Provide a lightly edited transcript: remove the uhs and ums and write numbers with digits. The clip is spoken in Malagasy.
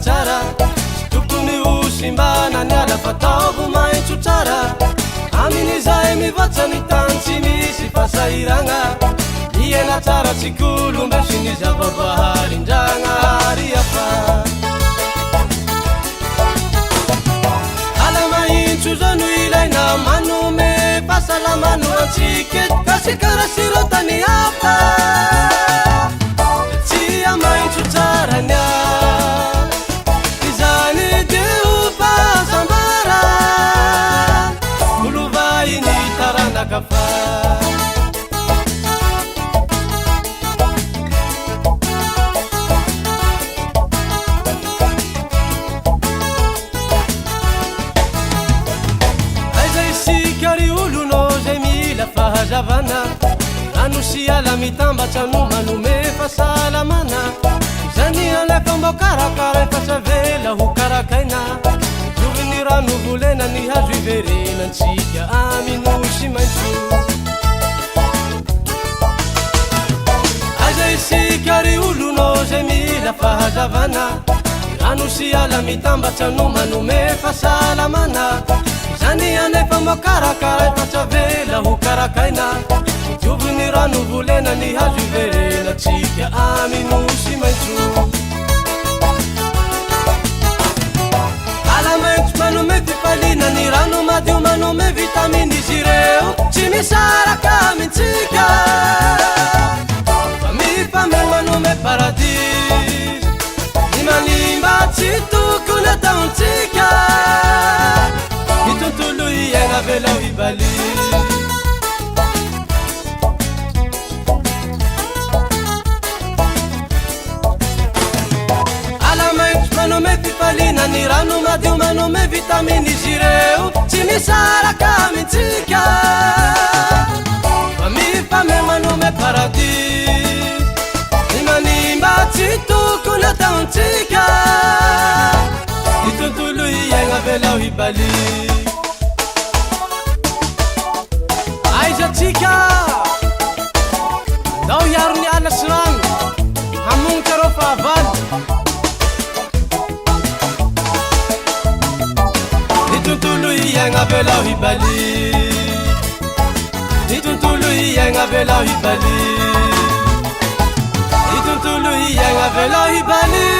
tsara tokony osimbana ny ala fataoko maintso tsara amin'izay mivoatsa ny tany tsy misy fasahiragna iena tsara tsikolo sy ny zavaboaharindragna ary afa ala maintso zao no ilaina manome fahasalamano atsika kasi karaha sirotany hafa tsy amaintso tsara nya izany deo fahasambara olovay ny taranakafa fahazavana rano sy ala mitambatsa no manome fahasalamana zany alefa mbo karakara efa savela ho karakaina diovy ny rano volena ny hazo iverenantsika aminosy maintso aiza isika ry olono zay mila fahazavana rano sy ala mitambatsa no manome fahasalamana zany anefa mbo karakara efa savela ho karakaina diovy ny rano volena ny hazo iverenatsika aminosy maintso ala maintso manome fifalina ny rano madio manome vitaminy izy ireo tsy misaraka amintsika fa mifame manome paradis ny manimba tsy tokony ataontsika ny tontolo iagna velao hibaly manome fifalina ny rano madio manome vitaminy izy ireo tsy misaraka amintsika fa mifame manome paradis ny manimba tsy tokony ataontsika ny tontolo iagna velao hibaly aizatsika andao hiaro ny ala sy rano hamonitra reo fahavalo tontolo iagna velao hibaly ny tontolo iagna velao hibaly ny tontolo iagna velao hibaly